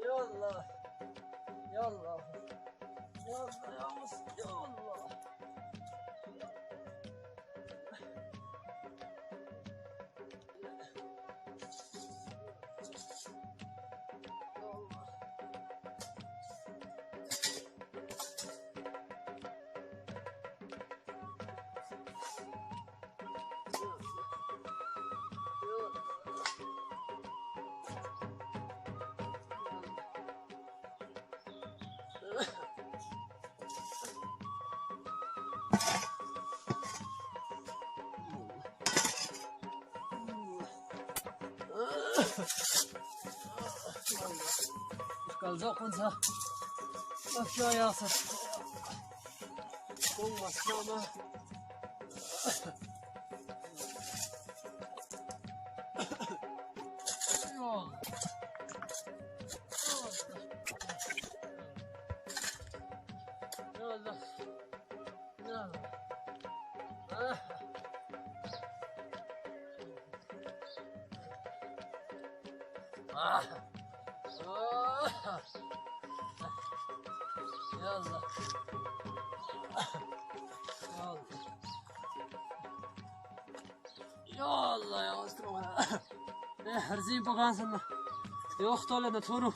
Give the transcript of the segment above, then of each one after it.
يلا يلا يلا يا مصر يلا. Kalacak mı? Aşağıya asır. Olmaz ama. Yallah. Yallah. Ah. يلا يلا يا أسترو هرزين بغانسنا يوختو لنا تورو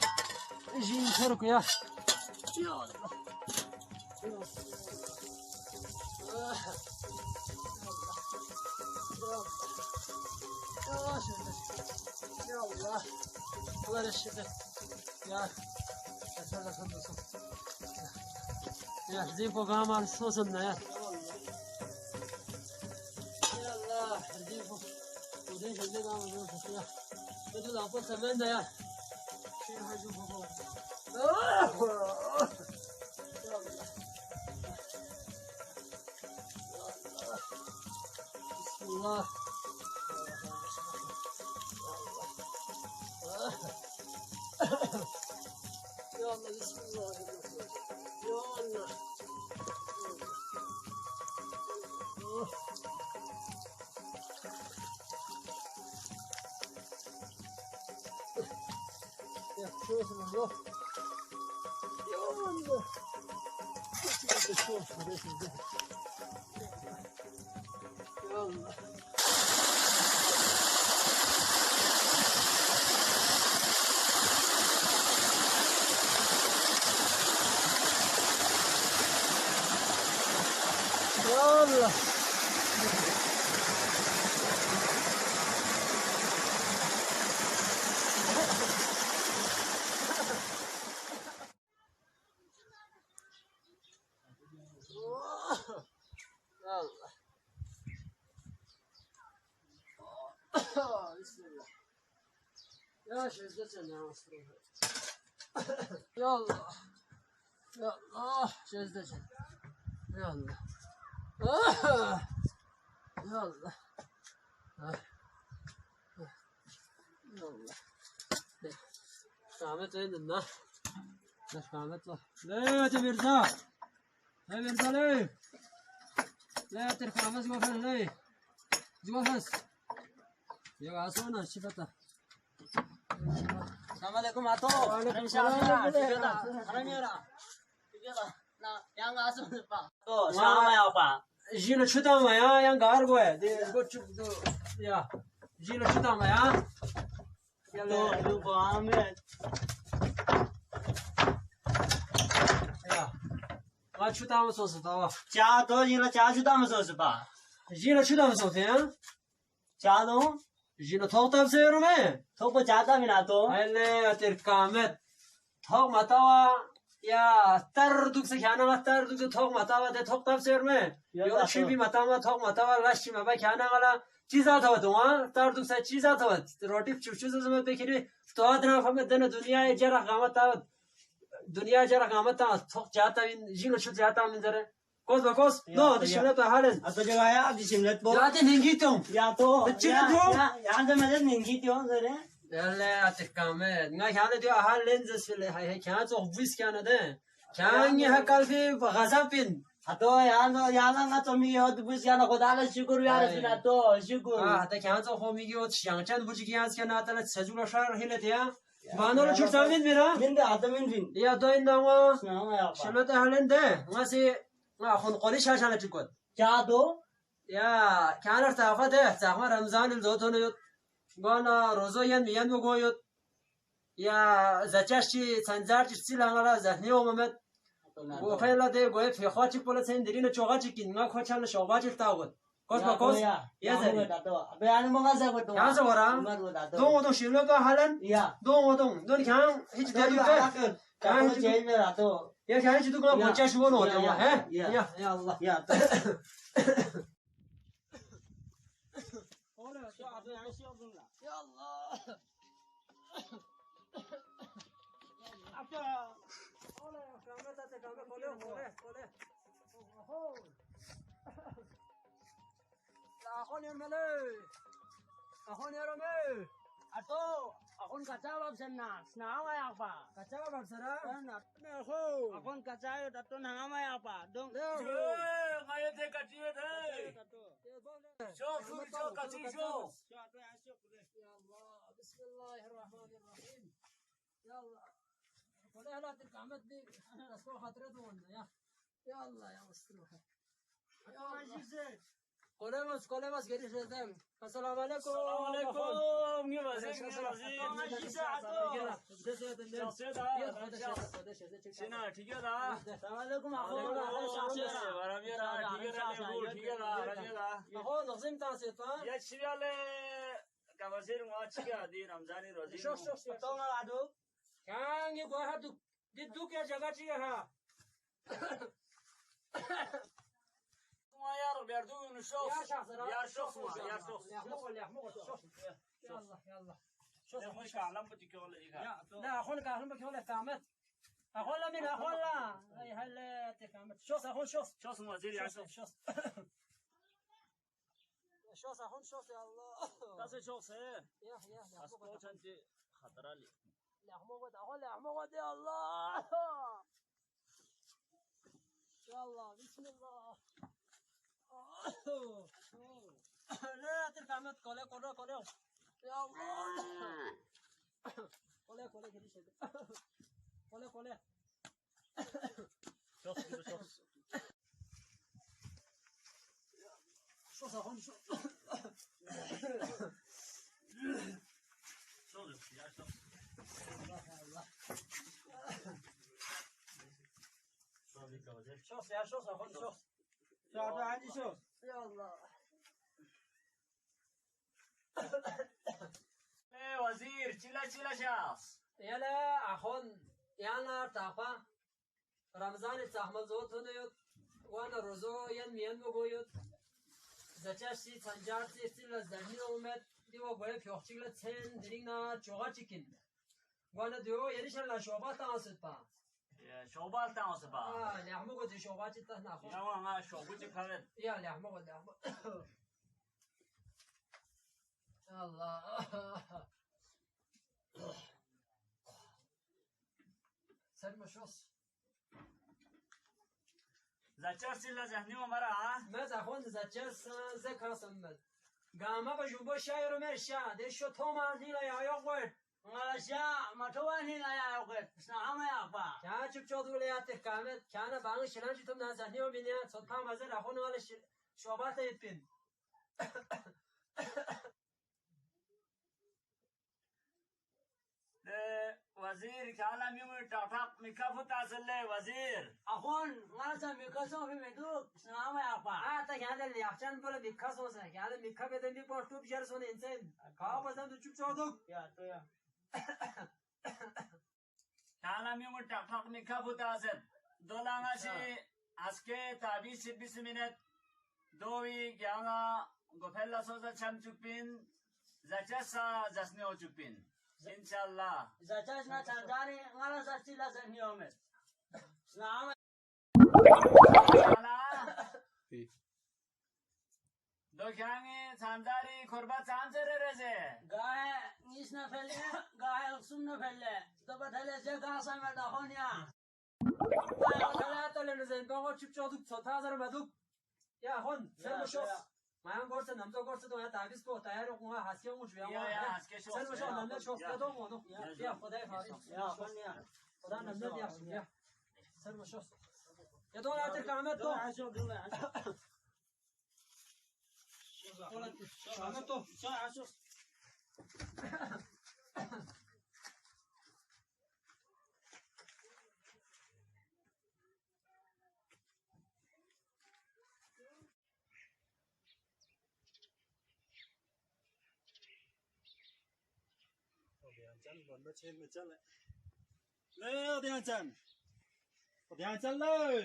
جين تركو يا يلا يلا الله يشفيك يا أسألك خلص يا زين فوق عمل صوصنا يا يلا زين فوق ودين اللي عمل صوص يا بدو لعبة ثمانية يا شيء حاجة فوق بسم الله يلا بسم الله يلا يا شو اسمه الله يلا شوف يلا يلا بسم الله يا شزتنا يا مصروف يلا يلا شزتنا يلا يلا يلا قامت عندنا لا قامت له لا تبرزا لا برزا ليه لا ترفع مس ما فن ليه جوا فس يا عصونا شفته السلام عليكم عطو وعليكم السلام yang asu pak tuh sama ya pak جينا شو تاما يا يان غارغوي دي غوتشو يا جينا شو تاما يا tuh itu banget يا ما شو تاما صوص تاوا家都赢了家去他们说是吧 جينا شو تاما صوت يا 家东 جينا توق تاب سيرو مي 都不家他们那多 هلا تركامت توق ما تاوا يا تردوك سكانا ما تردوك توق ما تاوا ده توق تاب سيرو مي يو شيبي ما تاوا توق ما تاوا لاشي ما بكانا غلا چیزا تاوا دوما تردوك سا چیزا تاوا روٹی چوچو زما بكري تو ادنا فهم دنا دنيا جرا قامت تاوا دنيا جرا قامت تاوا توق جاتا جينا شو جاتا من زره كوز بكوز نو دشمنت بحالز atau juga ya di sini tuh جاتا نينجيتوم ya tuh Kecil tuh. ya ada macam nih gitu sore لا تكامل ما كان دي أهل لينزس في هي كانت وفيس كان ده كان يهكال في غزافين Ato yana nga tomi yo bus yana kodala syukur ya rasina to syukur. 아, 나 걔한테 호미기오 양짠 부지기 한스게 나타나 세주로 샤르 힐레티야. 만으로 출장민 미라. Minda ato min. 야, 너 인나와. Sana ya pa. 실로데 할렌데. 나시 나 혼ቆ리 샤샤나 찍고. Kya to? 야, 걔한테 타파데. 자마 람잔을 조토노. 거나 로조얀 미얀 고요. 야, 자차시 산자르치 실랑라 자니오 마메. 고펠라데 고에 피화치 폴라센 드리노 쪼가치킨 나 코찬나 쇼바질 타고. 코스마코스. 예제. Abe anu mga sagot to. 양서 와라. 동호동 실로가 할렌. Ya. 동호동. 넌 그냥 히치 대리게. Kaya change na to. 야, 그냥 히치도 그냥 못 자시고 놓어. 야, Ya. 야, 야, 알라. Ya to. Ya Allah. Olha, câmera tá te câmera, colhe. Ahon yermele. Ahon yermele. Ato, akon kacawab sana. Snama ya pa. Kaçava baksana. Akon kacayo tato nangama ya pa. Dong. Ngayon te kaciyo te. Show, show, kaciyo show. Ya Allah, bismillahirrahmanirrahim. Ya Allah. Kolay hala tilkamet di. Nasıl hatırı doğru ya. Ya Allah ya Mustafa. Ya Allah. Kolemaz geri şeyden. Assalamu alaikum. Assalamualaikum. Ngi wazir. Sina, ठीक है दा. Assalamualaikum akon. Waramira, ठीक है दा. Ahon nazım tansit ha. Ya chiyale kawazir wa chiya di Ramzani rozi. Şok. Tong na adu. Kangi gua hatu. Diduk ya jaga chiya ha. Yar berdu show. Ya şahsara. Ya show. Yahmuk. Şok. Ya Allah. Şok. Ya hoş kalam bu tikol ika. لا أخونا كأهلم بكيولا فهمت أخونا من أخونا هاي هلا تفهمت شوس أخون شوس Show wazir ya show. شوس أخون شوس يا الله Tase show se. يا Asko chanti khatarali. لحمود أخونا لحمود يا الله يا الله بسم الله لا تفهمت كله يا الله كله كده شيء كله Show. شوس أخون شوس Show ya show. الله Show di kawazir. شوس يا شوس أخون شوس Sado andi so. يا الله Wazir, chila shas. يلا أخون يانا تاقا رمضان تحمل زود هنيوت وانا روزو ين مين بقويوت زچاشي سنجارتي استيل زهني اومد ديو غوي فيوخچيلا تسن درينا جوغا چيكين وانا ديو يريشن لا شوبا تانسيت با Ya shobal tawse ba. لحمو غو دي شوبا چي تنا خو Ya wa nga shobu chi khalet. يا لحمو الله سلمى شوس Zachar sila zahni umara ha. ماذا أخوان زجاج زكا سمد قام بجنبو شايرو مرشا ديشو توما هنا يا يوغوي Malaysia matawani na ya kwet. Snama ya pa. كان شوف شو تقول يا تكامل كان بانغ شلان شو تمنا زهني وبينيا صدقا مازال أخوان ولا شوبات يتبين Wazir kala mimu tatak mikafu tasle wazir. Akon ngasa mikaso fi meduk. Snama ya pa. تا كان اللي يحشان بلا بيكاس وسنا كان ميكا بدن بي بوستوب جرسون إنسان كاو بزن تشوف شو دوك Ya to ya. Kala mimu tatak mikafu tasle. Dolanga si aske tabi 20 minit. Dovi gyana gofella soza cham chupin. Zachasa zasne o chupin. İnşallah. Zachas na chandani ngala sastila zani omet. Snama Kala. Dokyangi sandari korba chansere reze. gahe nisna felle gahe sumna felle. To batale se gasa me da honya. ثلاثة لأن زين بقول شوف شو دوك صوتها زر مدوك يا هون سر مشوس ما يوم قرص نمزو قرص تو يا تعبيس كو تاير وما حاسيو مش بيا سر مشوس نمزو شوس يا دوم ودوم يا خداي خارج يا خلني خدا نمزو يا سر مشوس يا دول أنت كامل تو عشوق الله عشوق كامل تو شو عشوق Lê đi anh Trần, đi anh Trần lê,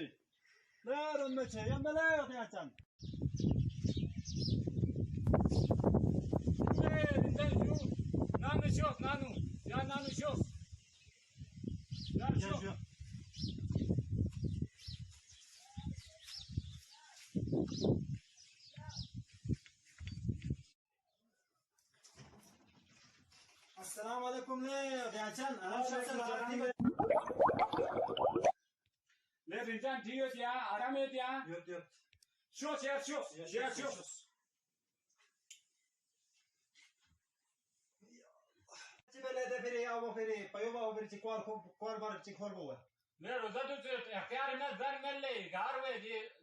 lê đồn mệt chế em lê đi anh Trần. Nanu şok, nanu. Ya nanu şok. Nanu şok. Assalamu alaikum lê đi anh Trần, anh Trần Le rincan diyor ya, aram et ya. Yok yok. Şok ya şok. Ya şok. Böyle de biri ama biri, payova o biri çıkar var çıkar bu. Le roza tut ihtiyar mez ver melle. Gar ve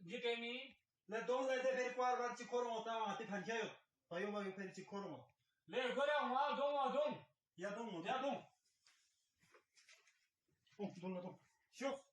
gitemi. Le don le de biri var çıkar mı tamam ati fanca yok. Payova o biri çıkar mı? Le gore ma don. Ya don mu? Ya don. Don. Şok.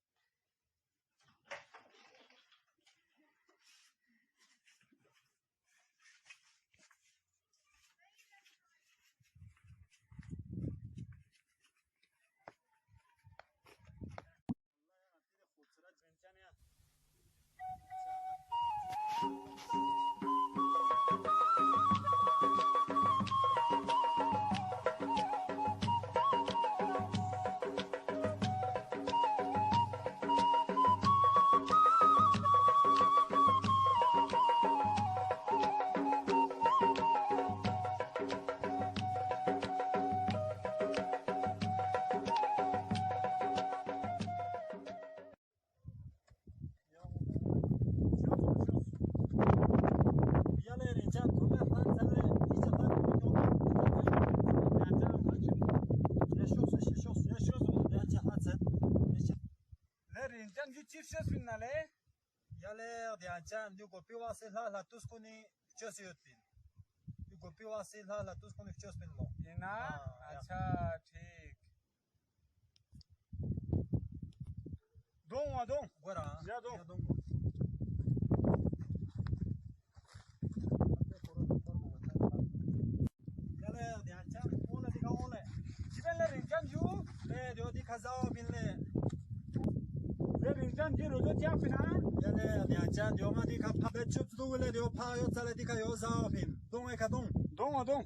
Rincan ju çift finale. Yaler diyancan yu gopi wasil la tuskuni chosiyutin. Yu gopi wasil la tuskuni chospin lo. İna. Acha ठीक. Don. Gora. Ya don. Yaler diyancan ole diga ole. Kibenle rincan ju. Le dio di kazao binle. Le rincan ji roza tiya fina. Yaler diyancan dio ma di ka pabe chup du le dio pa yo tsale di ka yo zao bin. Don e ka don. Don.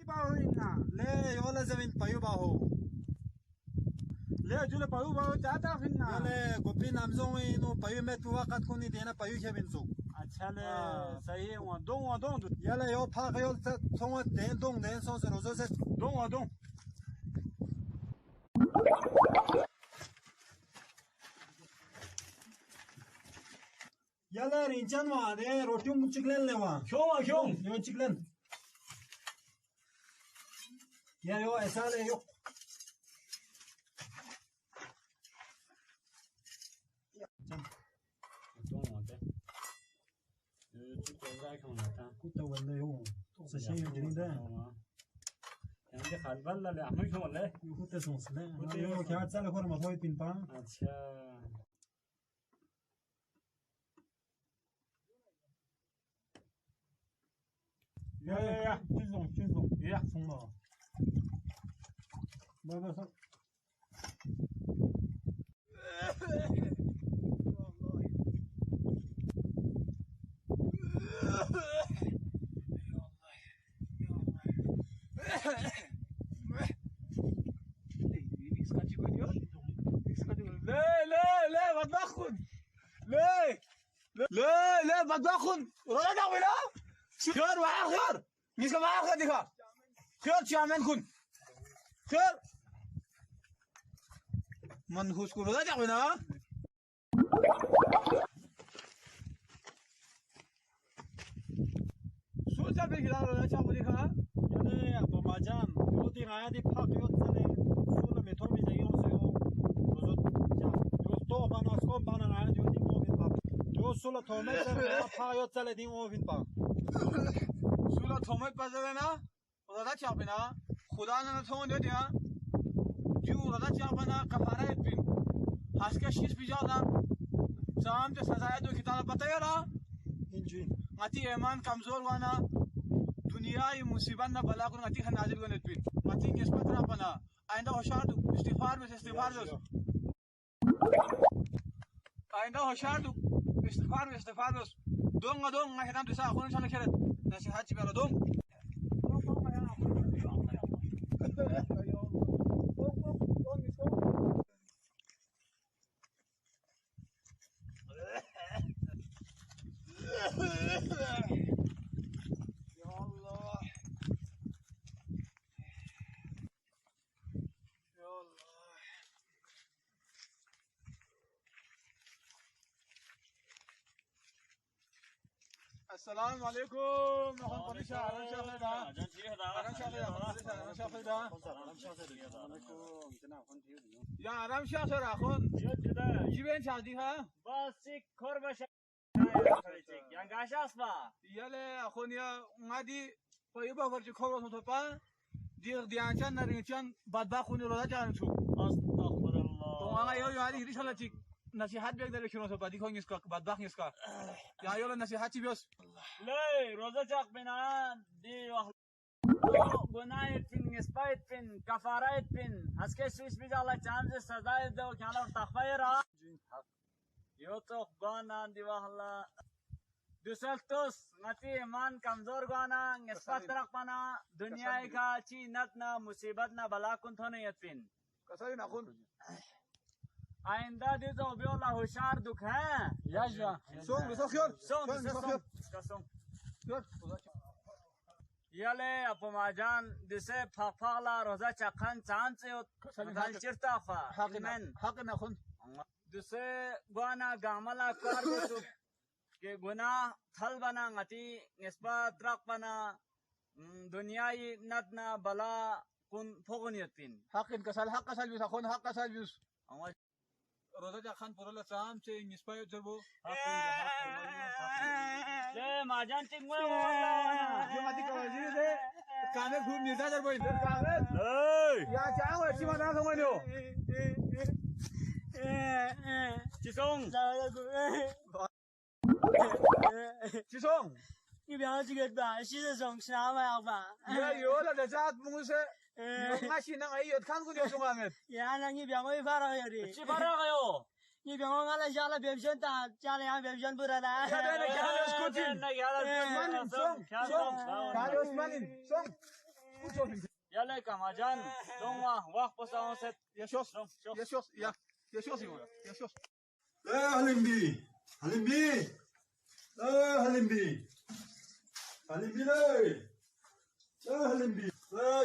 Ibaho inna. Le yo le zemin payu baho. Le jule pahu chata finna. Yaler gopi namzong no payu met waqat kuni dena payu kebin su. अच्छा ले सही है वहाँ दो Yaler yo pa yo songa den dong den son se rozo se. दो Yaler incan wa de roti mu chiklen le wa. क्यों Yo chiklen. Ya yo esale yok. Kutta wala yo. Sa şey yo dilinde. يعني خلبل اللي عمل شو ولا Yo kutta son sle. Yo kya tsale khor ma hoy pin pa. अच्छा Ya çizon. या Sonma. Baba sa. لا ما تاخذ لا ما تاخذ رجع ولا خير معاه خير مش معاه خير خير شو عمل كن خير من خوشگل روزه جاوی نه سو چه بگیرم روزه چه بودی که یعنی با ماجان یوتی غایدی پاک یوت سنه سول میتور میزنی اونسیو روز تو بنا اسکوم بنا غایدی یوتی موفین پاک یو سول تومت سنه پاک یوت سنه دیم موفین پاک سول تومت بزنه نه روزه چه بودی نه خدا نه تومت یوتی ها جو روزه چه بودی نه کفاره بین هسکه شیش بیجانا سام ते सजाया दो किताब बताया ना इंजी ngati eman kamzor wana dunia ye musibat na bala ko ngati khanazil gonet bin ngati nisbat na pana ainda hoshar du istighfar dos ainda hoshar du istighfar dos dong ngahidam disa khon chala kheret nasihat bala dong السلام عليكم نحن قريشة أنا شاخدا يا أرام شاخر أخون جيبين شاديها بس کار باشه یعنی گاشاس با يلا أخون يا غادي فيبا فرج كورو توبا دير ديانشان نرينشان بعد باخوني رودا جان شو استغفر الله تو أنا يو هذه ريش ولا تيك نصيحت بيقدر يشونو توبا دي كونيس كا بعد باخ نيسكا يا يلا نصيحتي بيوس لی روزه چاق بینان دی وقت گناه اتفین اسپا اتفین کفاره اتفین از که سویس بیجا الله چانز سزای دو کالا و تخفای را یو تو گانان دی وقت دوسل توس نتی ایمان کمزور گانا اسپا ترق پانا دنیای کا چی نتنا مصیبت نا بلا کن تو نہیں اتفین كسرين أخون آئندہ دیزو بیولا ہوشار دکھ ہے Yaşa. سون بسخير سون یاله اپو ماجان دسه فاقلا روزا چقن چانسه و مدان چرتا فا حقنا أخون دسه گوانا گاملا کار بسو که گناه تھل بنا غتی نسبت رق بنا دنیای ندنا بلا کن فغنیت پین حق كسل حق سلبيس أخون حق سلبيس روزا جاخان پرولا سام چه نسبايو جربو له ماجان ټینګ والله جو ماتي كوازير ده كامل خوب نيزا جربو ده كامل يا جاو شي ما نازو منيو چیسون چيسون 你不要这个吧，现在从啥玩意吧？ يا يولا ده جات موسى ماشي نان اي كان كو نيو سوامت 原来你别我一发了有的， چی فرق یو 你别我俺来家了别选打，家里俺别选不得了。 يا ده انا كان اسكوتين مالين سون كان اسمالين سون كوشوفين یاله کماجان دونوا وقت پساون ست يشوس يشوس يشوس Halim bi. Halim bi. Halim bi.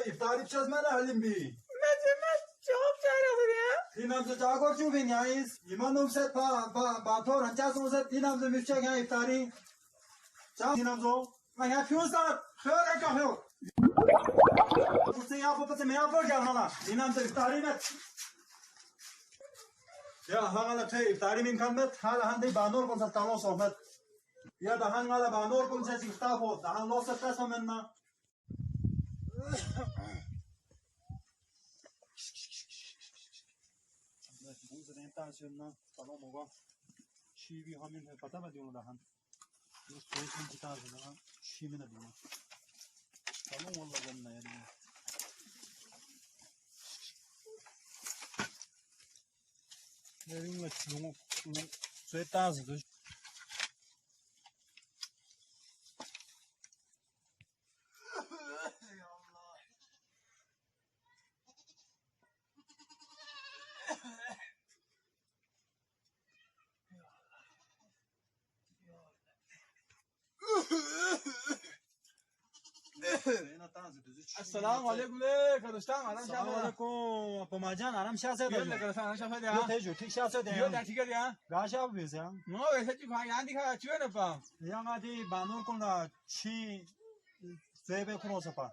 İftar yapacağız mı Halim bi? Çok çare ya. İnamda çağır şu bin yayız. İman umset bator hancaz umset inamda müfçek ya iftari. Çağır inamda. Ben yapıyoruz da şöyle kahıyor. Sen yapıp me yapıyor gel hala. İnamda iftari net. Ya hala şey iftari min kalmet hala hande banor kon sa talo sohbet. Ya dahan hala banor kon sa iftar ho. Dahan lo sa tasma menna. Bunun rentasyonuna tamam oga. Şivi hamin pata mı diyorlar dahan. Bu soyun kitabına şivi ne diyor. Tamam vallahi ganna yani. Nevin met lungo soy tazı do. السلام علیکم کردستان آرام سلام علیکم پماجان آرام شاسه بیاد ده کردستان آرام شافه بیاد هجو تیک شاسه ده بیاد چیکار دیا گاشا بیزم نو ویسه چی کاری اندی که چیه نفهم یانگا دی بانور کنه چی زیبه کنوسپا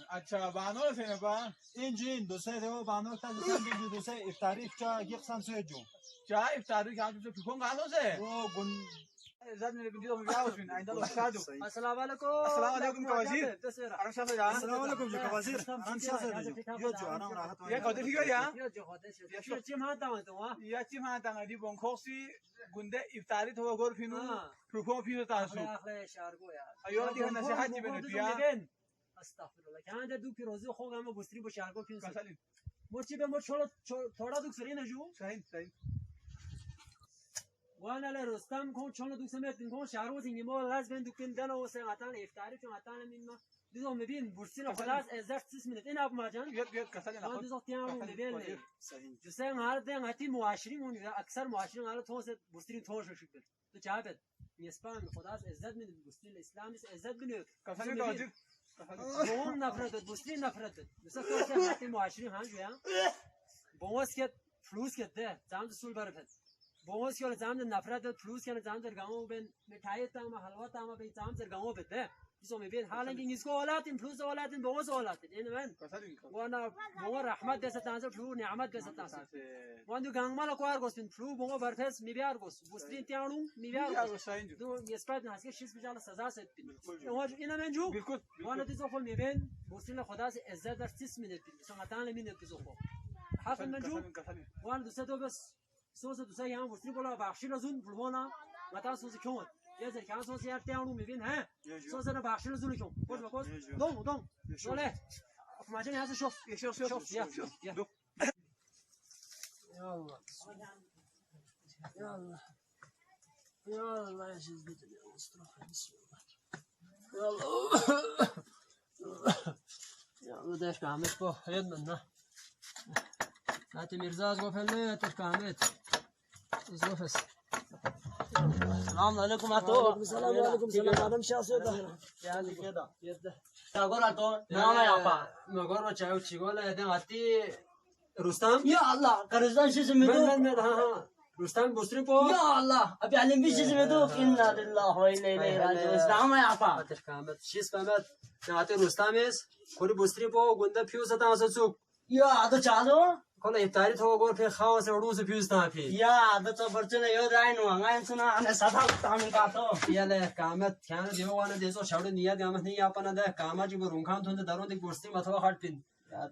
اچھا بانو سے نفهم اینجین دوسه دیو بانور تا دیسان دوسه افطاری چا یکسان سوجو چا افطاری که تو فکر کنم سے او گون زاد میره بیدو میاوس بین ایندا لوشادو السلام علیکم السلام علیکم وزیر آرام شافه جان السلام علیکم جو وزیر آرام شاسه ده یو جو آرام راحت یک خاطر فکر یا یا جو خاطر چی ما تا یا چی ما تنگی بونکوسی گنده افطاری تو گور فینو فکر فینو تاسو اخلاق شارگو یا ایو دی نصیحت چی بنتیا استغفر الله کنده دو پیروزی خوب هم بستری با شارگو فین کسالی مرچی به مرچ थोड़ा दुख सरी ना जो صحیح صحیح وانا لرستم كون شلون دوك سمعت كون شعرو تيجي مو لازم دوكين دنا وسمعتان افطاري شمعتان من ما دو مبين بورسينا خلاص ازاك 6 minutes انا ابو ماجان بیاد کسالی ما دو زاتيان مبين صحیح جو سين هاردن هاتي معاشرين ون اكثر معاشرين على توس بورسين توش شكل تو جابت يسبان خلاص عزت من بورسين الاسلام عزت من کسالی واجب بون نفرت بورسين نفرت بس تو هاتي معاشرين هان جو يا بونس كت فلوس كت ده زعما سول برفت بونس كل زعما نفرت فلوس كان زعما در गांव بين مठाई تام حلوا تام بين زعما در गांव بده इसो में बेन हालांकि इसको औलाद इन फ्लूस औलाद इन बहुत औलाद इन من کسالی وانا بو رحمت دست تاسو فلو نعمت دست تاسو واندو गांव مال کوار گوس بن فلو بو برفس می بیار گوس بوستین تیانو می بیار یا صحیح دو یسپات نه هسکه شیس بجال سزا ست بین واج اینا من جو بالکل وانا دزو خو می بین بوستین خدا سے عزت در 6 minute سمعتان من دزو خو حرف من جو کسالی وانا دوسه بس سوسه دوسه یام بوستین بولا بخشی لزون بلوانا متا سوسه کون یه ذر کان سوسه یار تیانو می بین ها سوسه نه بخشی لزون کون باش باش دون ولا ما جاني هذا شوف شوف يا يا الله يا الله يا الله يا شيخ بيت يا الله يا الله داش كامت بو يد منا هاتي مرزاز وفلنا تشكامت زوفس السلام علیکم اتو السلام عليكم سلام عليكم شاسو ده يعني كده يده تقول اتو نعم يا ابا مغور ما چاو چيغولا يدن هاتي رستم يا الله كرزان شو اسمه من ها رستم بوستري بو يا الله ابي علم بيش اسمه انا لله وانا اليه راجعون نعم يا ابا تشكامت شيس كامت هاتي رستمس كوري بوستري بو گوندا پيوسا تاسو چوك يا هذا چالو كل افطاري تو گور في خاص روز پيوس تا في يا هذا تو برچنه يو راينو انغاين سنا انا ستا تامن كاتو يلا كامت كان ديو وانا ديزو شاور نيا كامت ني ياپنا ده كاما جي برون كان تند درون دي بوستري متوا خالپين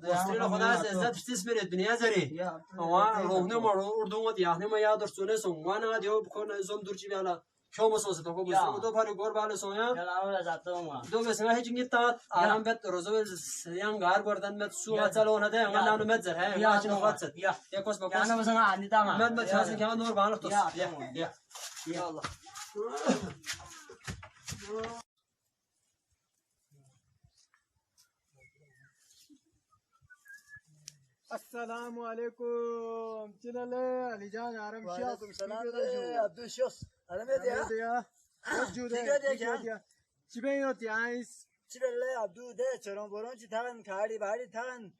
بوستري لو خدا عزت 6 minute دنيا زري وا روحنو مارو اردو ود ياهني ما يادر سونه سون وانا ديو بكون زوم درچي بيالا شوم سوس تو کو بوستري دو پاري گور بالا سويا يلا اول ذاتو ما دو بس ما هيجي تا آرام بيت روزو سيان غار بردن مت سو چلو نه ده انا نانو مت زر ہے ما چنو واتس يا يا كوس يا بكوس انا بس انا عندي تمام مت مت حاسن كمان نور بالك توس يا يا الله السلام علیکم چلله علی جان آرام شاس وعلیکم السلام عبدالشوس انا مدي دیا جو دیگه دیگه. دیا چی بینو تیایس چیله عبدو ده چرون برون چی تاون کاری باری تاون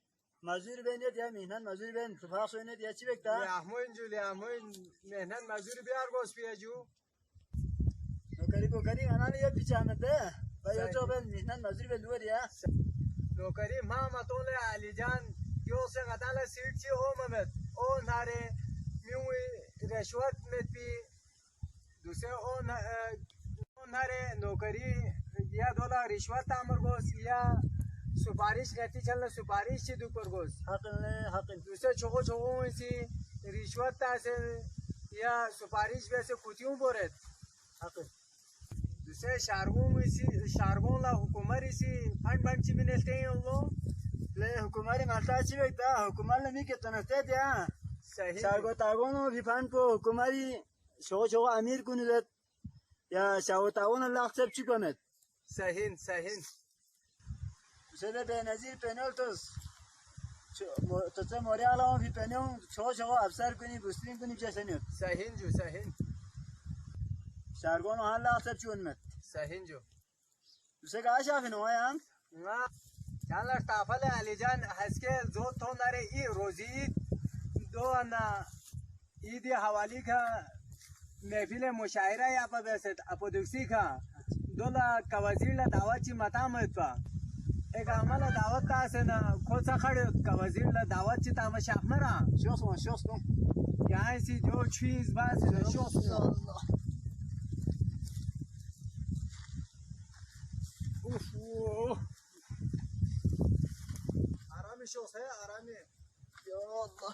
مزور بینید یا میهنان مزور بین فاس بینید یا چی بکتا همون جولی همون مهنن مزدوری بیار گوش بیاجو نوکری کو کاری انا یا بیچانه ده و یا تو بین میهنان مزور بین لور یا نوکری ما متول علی جان یو سے غدال سیٹ چی او ممت او ناره میوی رشوت مت بی دوسرے او ناره نوکری یا $2 رشوت امر گوس یا سفارش گتی چلنا سفارش چی دو پر گوس حق نه حق دوسرے چوغو سی رشوت تاسه یا سفارش ویسے کوتیوں بورت حق دوسرے شارگون لا حکومت سی فنڈ چی ملتے ہیں وہ له حکومت مالتا چی بکتا حکومت نمی که تنسته دیا صحیح شارگو تاگونو بیفان پو حکومتی شو امیر کنید یا شاو تاگون الله اکسب چی کنید صحیح سده به نظیر پنالتوس تو چه موری علام فی پنیون شو افسر کنی بسترین کنی چه سنید صحیح شارگون الله اکسب چی کنید صحیح جو سه گاش افنو هم چندلر تافل علی جان هسکه زود تو نره ای روزی دو انا ایدی حوالی که محفل مشاعره یا پا بیست اپودکسی که دولا کوازیر دعوت چی متامت پا ایک عمل دعوت تاسه نا خود سا خڑی کوازیر دعوت چی تاما شاق مرا شوس کن یہاں سی جو چیز باز شوس آرامی شوس ہے آرامی یا الله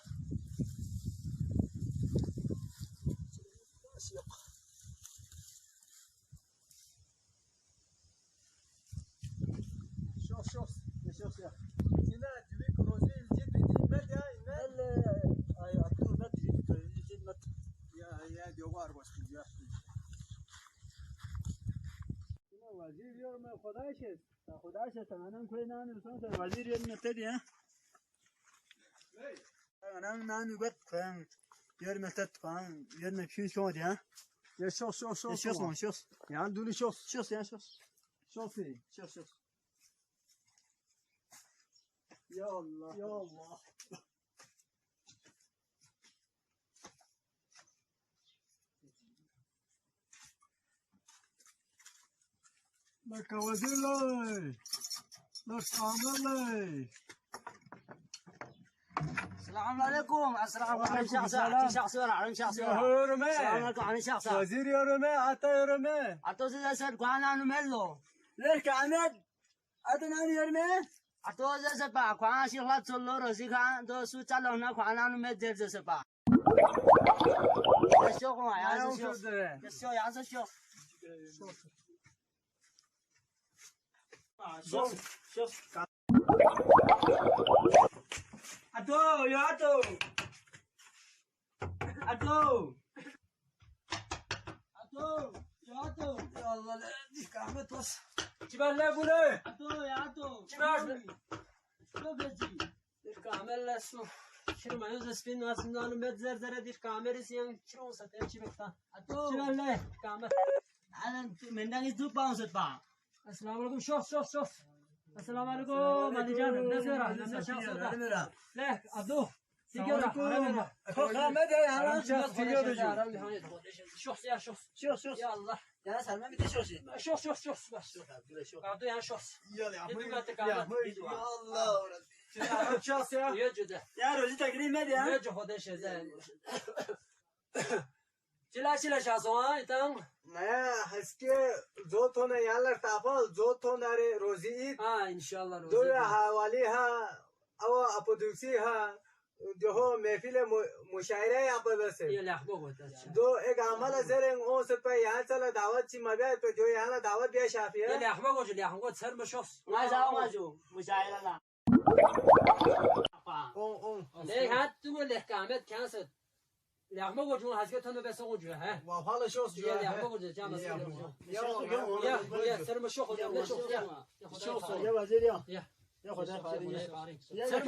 شوس یا سینا دوی کروزی الجد بیدی مد یا دیوار باش یا وزیر یارم خدایشه منم کوی نان رسان وزیر یارم نتدی ها منم نان گفت کوم یارم نتد کوم یارم پیش شدی ها یا شوس شوس یا دولی شوس شوسی یا الله لك وزير لي لك عامل لي السلام عليكم السلام عليكم يا رمي السلام عليكم عن شخص وزير يا رمي عطا يا رمي اتوز زسر كوانا نملو ليش كامل ادنا يرمي اتوز زسر كوانا شيخ تولو رزي كان دو سو تشالونا كوانا نمجر زسر با شو ما يا شو يا شو شوف اتو يا اتو يا الله لا دي كعمت بس جبال لا بوله اتو يا اتو جبال شو بيجي كامل اسمه شنو ما يوز سبين ناس نانو مت زر دير كاميرا سيان شنو ستة شي بكتا اتو جبال لا كامل انا من داني دو باونس با السلام عليكم شوف السلام عليكم مالي جان نزرع نشاط لا عبدو تيجي خامد يا شوف يا الله يا سلمان بدي شوشي شوف بس عبدو يا شوف يلا يا عمي يا الله شوف يا يجده يا روزي تقريب مدي ها يجو خدش زين چلا شاسوان ایتام نه هسکه زود تونه یالر تافل زود تونه روزی انشالله روزی دو حوالی ها او اپودکسی ها جو محفل مشاعره اپ بسه یه لحظه بود دو ایک عمل زرنگ اون ست په یہاں چلا دعوت چی مبیت په جو یہاں دعوت بیا شافیه یه لحظه بود سر بشوف ماجو مشاعره لا ليه هات تقول له كامل كانسل لحظه بود جون هسکه تونو بس وجه ها وحالا شوس یه لحظه بود جام یا سر بشوف شوف یا وزیر يا خدای خاری سر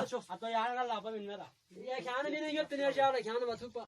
بشوف حتی یهان الله با من مرا یا کانه بینه یه تنیا جاله کانه با تو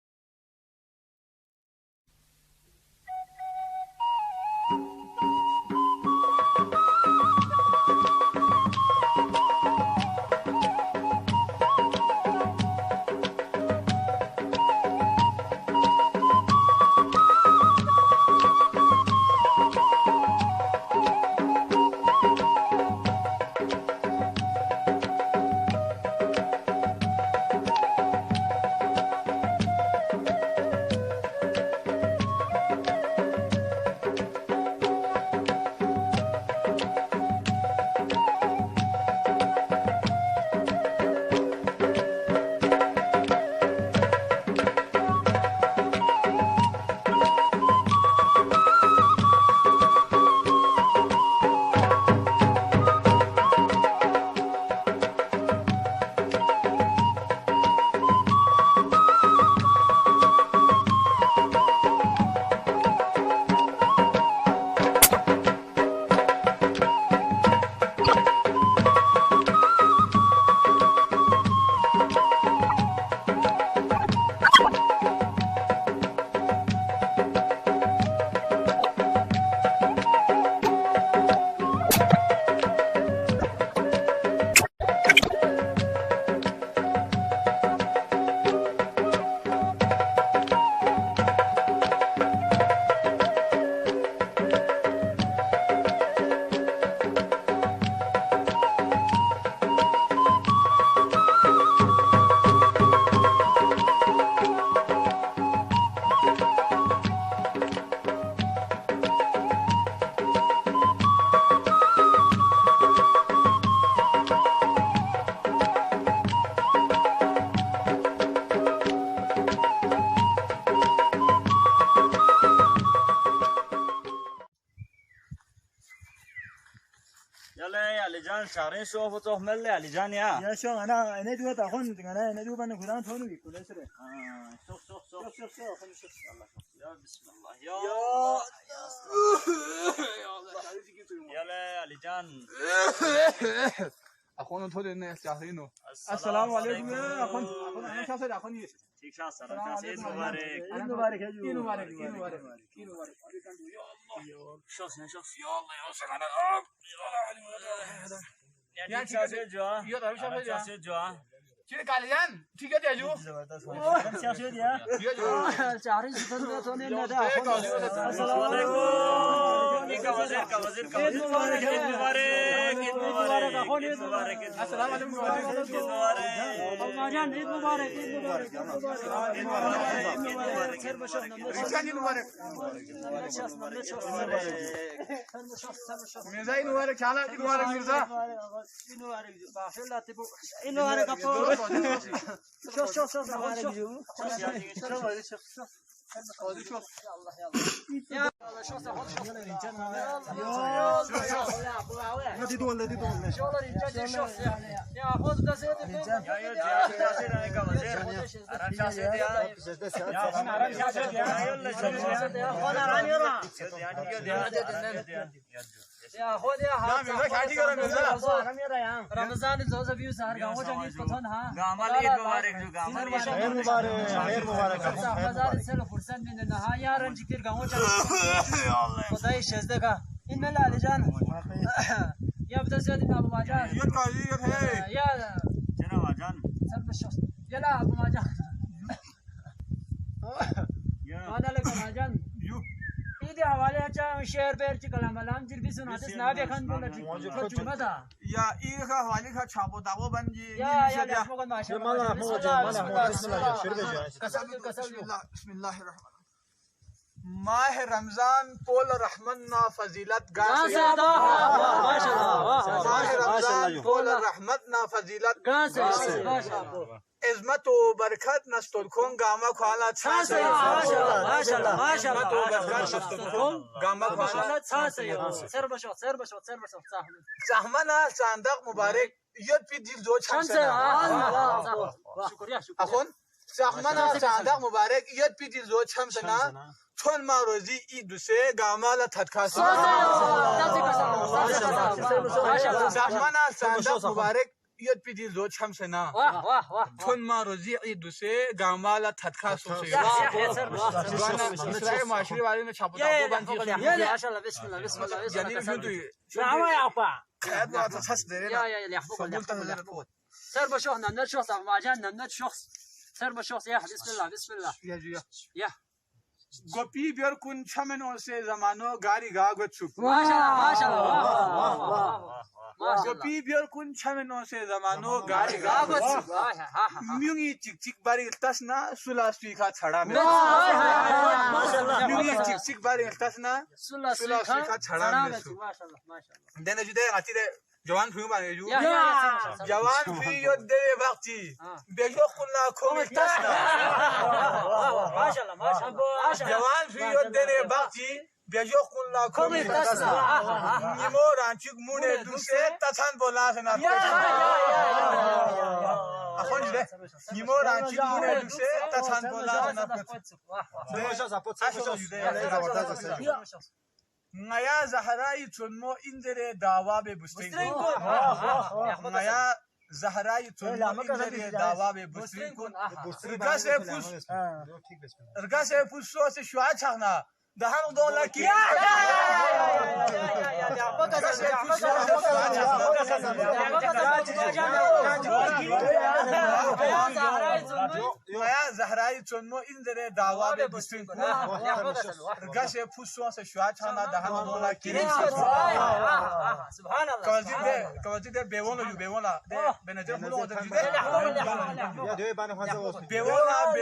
علی جان شهرین شو فتوح ملی علی جان یا يا شو انا دو تاخون انا دو بنا كلان تونو بيكون اسره شوف شوف يا بسم الله يا يلا علی جان اخوان تو نه شهرینو السلام عليكم اخون انا شخص اخوني ठीक है सर عيد مبارك عيد مبارك يا جو عيد مبارك عيد مبارك عيد مبارك شوف يا الله يا سلام يعني شاشة جوا ये तो हमेशा से شاشة جوا चिर कालियान ठीक है तेजू شاشة يا ये जो شهرين ستة ثانية ندى السلام عليكم عيد مبارك عيد مبارك عيد مبارك السلام عليكم عيد مبارك رمضان عيد مبارك عيد مبارك عيد مبارك سر بشوفنا رمضان مبارك मिर्जा ही मुबारक खाना की मुबारक मिर्जा دي دول يا خود يا لا मिर्जा खाटी करो मिर्जा رمضان زوز بيو سهر गांव जंगी पथन हां गामल ईद मुबारक जो गामल خير مبارك رمضان سر فرصت من نهاية رنج كتير गांव जंगी خدای شزده کا ان لا لجان يا بدر زيد ابو ماجان ये कालियत है يا جناب جان سر بشوف يلا ابو ماجان انا لك ماجان ایدی حواله چا شعر بیر چ کلام علام جل بي سناتس نا بخن بولا جمعه دا या ई का वाली का छापो दावो बन जी يا لحمه ما شاء الله بسم الله الرحمن माह रमजान पोल रहमन ना फजीलत गा ما شاء الله ما شاء الله माह रमजान पोल रहमत ना फजीलत ما شاء الله عظمت و برکت نستول کن گاما خوالا ما شاء الله ما شاء الله ما شاء عظمت و الله برکت نستول کن گاما خوالا سر بشو زحمنا صندوق مبارک یاد پی دیل دو شمسه چمسنا شکریه اخون زحمنا صندوق مبارک یاد پی دیل دو چمسنا چون ما روزی ای دوسه گاما لا تدکاسی زحمنا صندوق مبارک یاد پی دیل دو چمسنا واه واه واه چون ما روزی ای دوسه گاما لا تدکاسی اسرائیل معاشری والے نے چھاپو داو بن جی ما شاء الله بسم الله بسم الله بسم یعنی الله میدوی نعم يا ابا خیلی وقت خاص داره يا يحبوك سر بشوف نمنت شخص ماجان نمنت شخص سر بشوف يا بسم الله بسم الله يا گوپی بیار کن چمنو سے زمانو گاری گا گچو ما شاء الله ما شاء الله ما شاء الله گوپی بیار کن چمنو سے زمانو گاری گا گچو میونی چک چک باری تسنا سلاسوی کا چھڑا میں میونی چک چک باری تسنا سلاسوی کا چھڑا میں ما شاء الله ما شاء الله دنے جدے غتی دے جوان فیو بانے جو يا جوان فیو دے وقتی بیجو کنا کوم تسنا ما شاء الله ما شاء الله جوان فیو دے وقتی بیجو کنا کوم تسنا نیمو رانچک مونے دوسے تسان بولا سنا اخون جدے نیمو رانچک مونے دوسے تسان بولا سنا نیا زهرای چون مو ایندره دعوا به بسترین کن نیا زهرای چون مو ایندره دعوا به بسترین کن ارگاسه پوس سوس شوها چخنا ده هم دولا کی نیا زهرای چون مو ایندره دعوا به بسترین کن ارگاسه پوس سوس شوها چخنا ده هم دولا کی سبحان الله کواتی ده بیونا جو بیونا ده به نظر مولو ده جده بیونا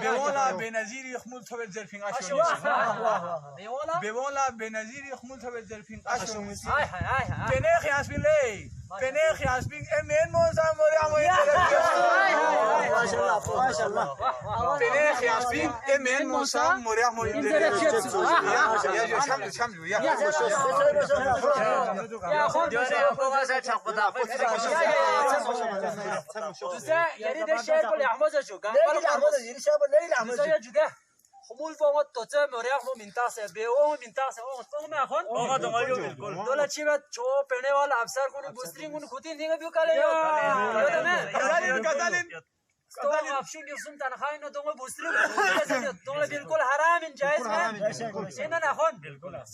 بیونا به نظیر خمول تو زرفین اشو بیونا به نظیر خمول تو زرفین اشو بنه خیاس بیلی بنيخ ياسبين امين موسى مريم ما شاء الله بنيخ ياسبين امين موسى مريم يا خود یعنی در شهر کل احمد شو کن ولی جدا خمول فوق توته مريح مو منتاسه بيو منتاسه او ما اخون اوه تو مالیو بالکل دولا چی بات چو پهنے والا افسر کو بوسترینگ کو خودی نیگا بیو کاله یو تو افشین یسوم تنخای نو تو بوسترینگ تو بالکل حرام جایز ہے اینا نخون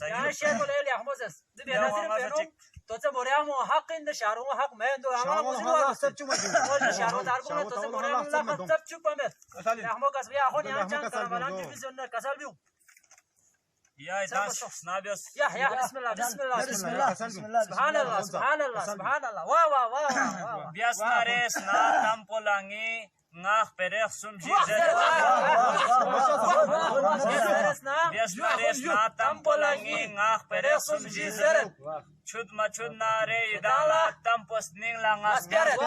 یعنی شهر کل احمد است دی نظر بنو توته مريح مو حق اند شهرو حق ما اند اما مسلمان سب چو مجو شهرو دار کو توته مريح الله سب چو پمت احمد کس بیا اخون یان چان کربلان تلویزیون کسال بیو یا داش نابیس يا بسم الله بسم الله بسم الله سبحان الله سبحان الله سبحان الله وا وا وا بیاس نارس نا تامپولانگی ngah perek sumji zet bias nares na tampolangi ngah perek sumji zet chud machud nare idala tampos ning langas beret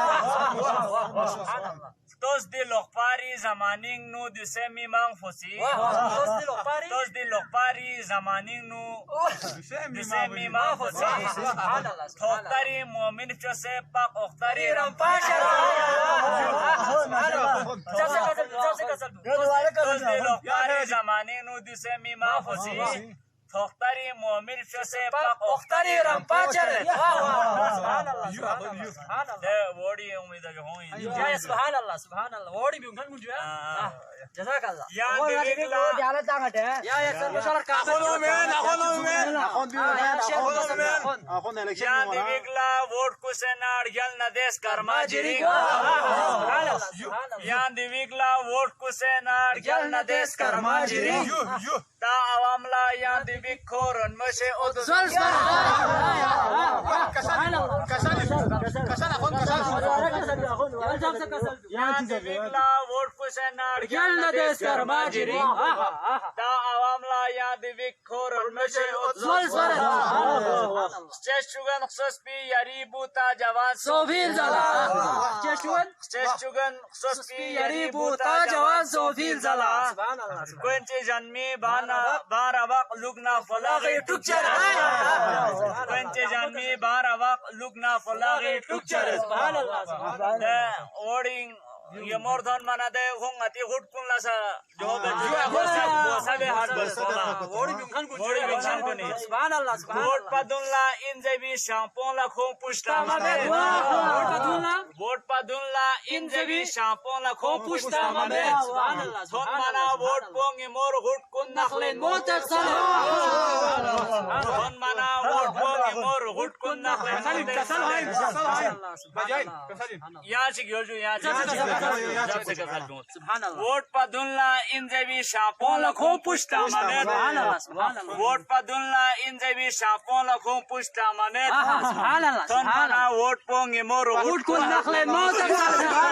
tos di lokpari zamaning nu disemi mang fosi tos di lokpari zamaning nu disemi mang fosi thoktari mu'min chose pak oktari rampasha lokpari zamaning nu disemi mang fosi thoktari mu'min chose pak oktari rampasha سبحان الله سبحان الله ده وړي امید ده هوي يا سبحان الله سبحان الله وړي بيو كان مونږه جزاك الله يا ديغلا يا سر مشار كافر اخون الکشن يا ديغلا ووټ کو سنار گل ندیس کرما جری يا ديغلا ووټ کو سنار گل ندیس کرما جری تا عوام لا يا ديغ کورن مشه او يا ديغلا ووټ کو سنار گل ندیس کرما جری تا عوام لا يا ديغ کورن مشه او چشوگن خصوص بی یاری بوتا جوان سوفیل زلا چشوگن خصوص بی یاری بوتا جوان سوفیل زلا سبحان الله کنچه جنمی بار وق لگنا فلاغی ٹکچر کنچه جنمی بار وق لگنا فلاغی ٹکچر سبحان الله سبحان الله ده اوڑین ये मोरधन मना दे होंगती हुटकुन लसा जो बे बोसा बे हाथ बसोला वोड़ी बिंगन को नहीं सुभान अल्लाह सुभान वोट पदुनला इन जेबी शैम्पून ला खूब पुष्टा मबे वोट पदुनला इन जेबी शैम्पून ला खूब पुष्टा मबे सुभान अल्लाह थोन मना वोट पोंगी मोर हुटकुन नखलेन मोटर सला थोन मना वोट पोंगी मोर हुटकुन नखलेन कसल है बजाई या चियोजु या سبحان الله वोट पदुनला इन जेबी शैम्पून ला खूब पुष्टा मबे سبحان الله سبحان الله वोट पदुनला इन जेबी शैम्पून ला खूब पुष्टा मबे سبحان الله थोन سبحان मना الله वोट पोंगी मोर हुटकुन नखलेन मोटर सला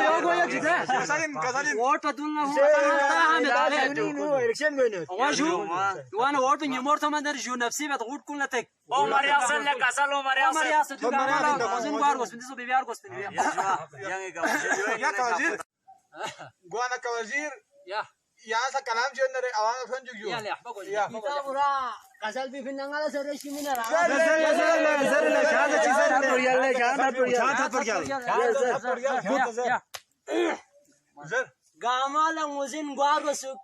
يوغو يجده ووٹ پدولنا هو واجو وانا ووٹ نيمور تمندر جو نفسي بتغوت كل تك او مرياسل لك اسلو مرياسل مرياسل تو غالا وزن بار غوس بندسو بيار غوس يا كوزير غوانا كوزير يا يا سا كلام جو نري اوان فن جو يا لي احبك يا kasal bi finangala sare shiminara gamala muzin gwarosuk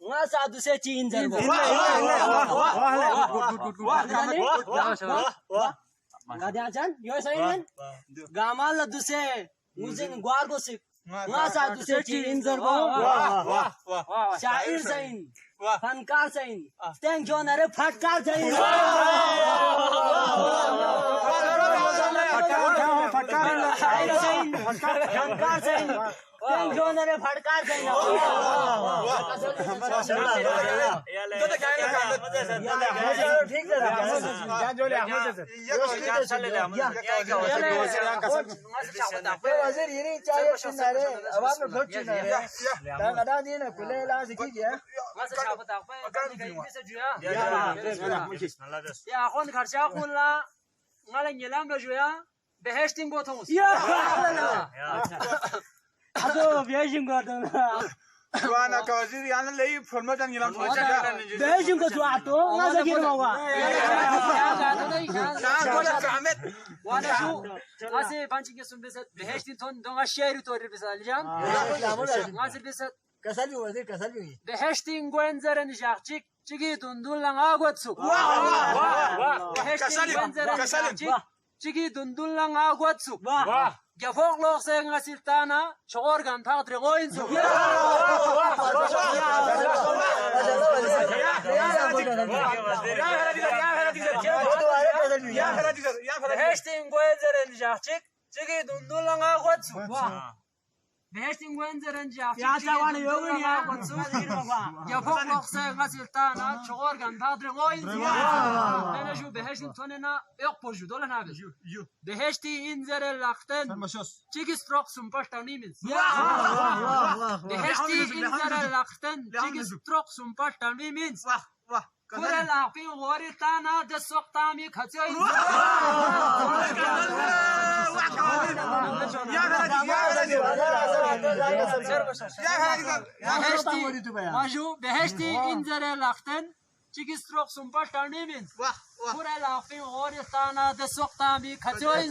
nga sadu se chin zarbo ngada jan yo sayin gamala duse muzin gwarosuk nga sadu se chin zarbo shair sayin फनकार सैन स्टैंग जो नरे फटकार सैन फटकार सैन स्टैंग जो नरे फटकार सैन ठीक है वजीर ये चाहिए सुनारे आवाज में भोट सुनारे दादा दी ना कुले ला सिखी गया يا اخوان خرشا قلنا ngala nyelam lo juya beheshtin gotongus. 아주 배신 거든. Juana Kawaziri yana lei formadan yilam 배신 거 좋아 또. 나서 기름 먹어. وانا شو غاسي بانشي كسم بس بهشتين تون دونغا شيري توري بس الجام غاسي بس كسلي وزير كسلي. بهشتين غوينزرن جاكچيك چيغي دوندول لان اغوتسو بهشتين غوينزرن جاكچيك چيغي دوندول لان اغوتسو جفوق لوخ سيغا سلطانا شغور غان تاغتري غوينسو بهشتين غوينزرن جاكچيك چيغي دوندول لان اغوتسو بهشتين غوينزرن جاكچيك 야자와는 여기야. جفوق لوخ سيغا سلطانا شغور غان تاغتري غوينسو انا شو بهشتين توننا يقبوجو دولا نابس بهشتي انزر اللختن چيغي ستروك سمپاشتا نيمنس بهشتي انزر اللختن چيغي ستروك سمپاشتا نيمنس كورا لاقي غوري تانا دسوق تامي خچوي ماجو بهشتي انزر اللختن چيغي ستروك سمپاشتا نيمنس كورا لاقي غوري تانا دسوق تامي خچوي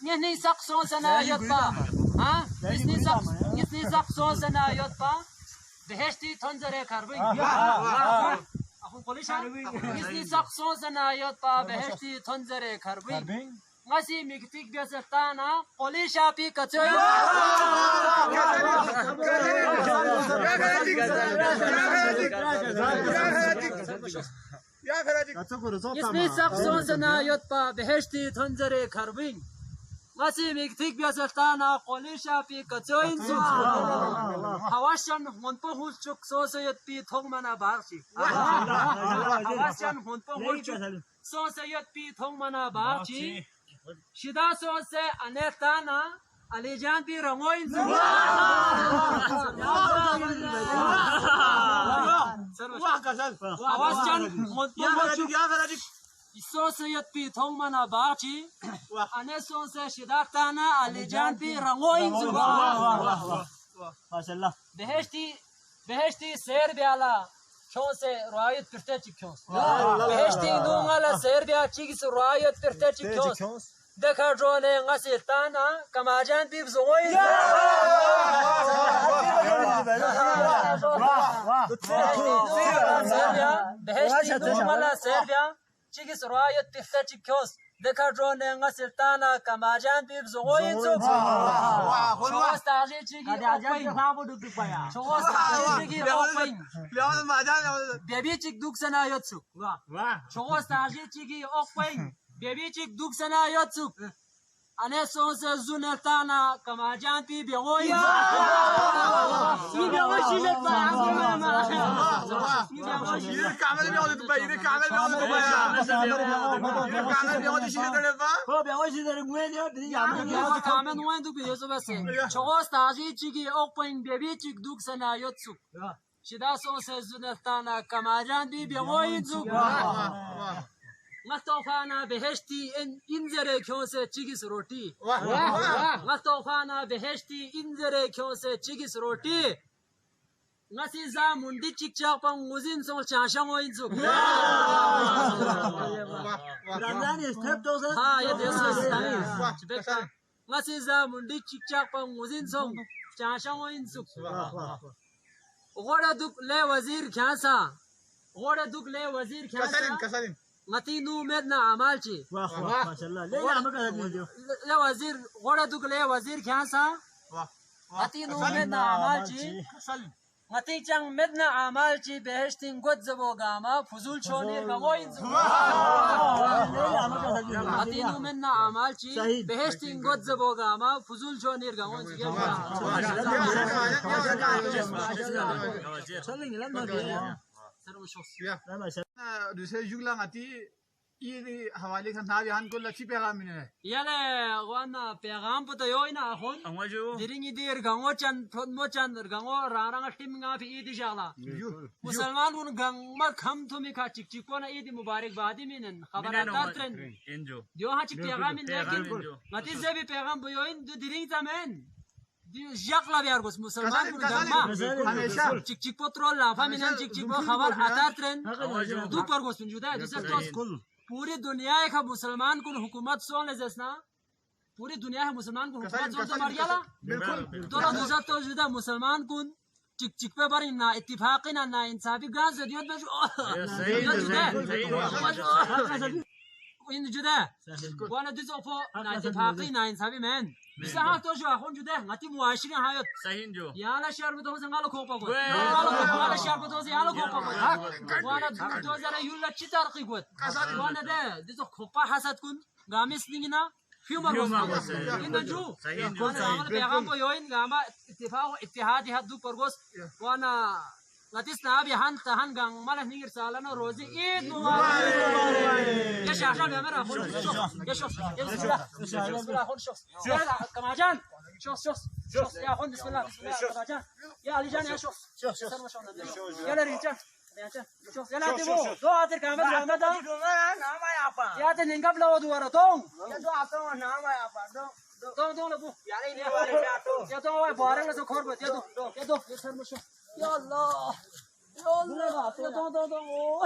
يسني سقسون سنا يطبا ها يسني سقسون سنا يطبا بهشتي تنزر كربين اخو قوليش يسني سقسون سنا يطبا بهشتي تنزر كربين غاسي ميكتيك بيسرتانا قوليشا بي كتوي يسني سقسون سنا يطبا بهشتي تنزر كربين غاسي ميكتيك بيسرتانا قوليشا بي كتوي هواشن هونبو هولچوك سوسو يطبي ثومنا بارشي هواشن هونبو هولچوك سوسو يطبي ثومنا بارشي شدا سوسه انتانا عليجان بي رموين هواشن هونبو هولچوك سوسه يطبي ثومنا بارشي انا سوسه شداكتانا عليجان بي رموين ما شاء الله. بهشتي سير بيالا شونسه روايت پرتچ کیوس بهشتي نونغالا سير بيا چيگس روايت پرتچ کیوس دکا جونه غسلتانا کماجان بي بزوي بهشتي نونغالا سير بيا چيگس روايت پرتچ کیوس دکا جونه غسلتانا کماجان بي بزوي شو استاجي چيگي شو استاجي چيگي اوپين بيبي چيك دوك سنا يوتسو شو استاجي چيگي اوپين بيبي چيك دوك سنا يوتسو انا سونس زونتانا کماجان بي بيوي كامن وين دوك بيوزو بس شو استاجي چيگي اوپين بيبي چيك دوك سنا يوتسو شدا سونس زونتانا کماجان بي بيوي زو غطوفانا بهشتي انزره كيوسه چيگس روٹي غطوفانا بهشتي انزره كيوسه چيگس روٹي غسي زا مندي چيك چاق پن وزين سو چاشم وينزو رمضان استپ تو سر. ها يا ديسو غسي زا مندي چيك چاق پن وزين سو چاشم وينزو غوڑا دوك لي وزير كانسا غوڑا دوك لي وزير كانسا متينو مدنا عمالچي ما شاء الله. ليه عمك هذا لا وزير غوڑا دوك لي وزير كانسا متينو مدنا عمالچي متي چang مدنا عمالچي بهشتين گود زبو گاما فضول چونير گوين متينو مدنا عمالچي بهشتين گود زبو گاما فضول چونير گوين چلیں گے لم دے. Duse jugla ngati ये हवाले का नाव यहाँ को लच्छी पैगाम मिले Yale wana pegam puto yoy na ahon. Angwaju. Diringi dir gango chan mo chan gango rarang tim nga fi idi jala. Musalman kun gang mat kham thumi kha chik chik ko na idi mubarak badi minen khabar tren. Enjo. Dio ha chik pegam min lekin ngati se bi pegam boyoin du diring tamen. Dio jak la biar gos musalman kun gamma. हमेशा Chik chik potro la fa minen chik chik ko khabar atar tren. Du par gos min juda du se tos पूरी दुनिया का मुसलमान को हुकूमत सोन ले जैसना पूरी दुनिया है मुसलमान को हुकूमत सोन तो मर गया ला तो ना दूसरा तो जुदा मुसलमान को चिक चिक पे बारी ना इत्तेफाकी ना इंसाफी गांव से दियों में जो इन जुदा वाला दूसरा फो ना इत्तेफाकी ना इंसाफी man bisa ha to jo akhon jude ngati muashiri hayot Sahin jo. yala shar bu to se ngalo khopa ko yala shar bu to se yala khopa ko wana to zara yulla chitar qigot wana de diso khopa hasad kun gamis ningina humor inda ju wana amal pegam bo yoin gama ittifaq ittihadi haddu pergos wana ngatis na abi han tahan gang malah ningir salano rozi eid mubarak ya shasha be mera khon ya shof ya bismillah khon shof kamajan shof ya khon bismillah kamajan ya ali jan ya shof ya la rincha shof ya la tibo do ater kamat ramada nama ya apa ya te ningap lawo duara tong ya do apa nama ya apa do labu ya ini apa ya do wa barang la so khor ba ya do ya sar mo shof Ya Allah, ya Allah, ya tolong.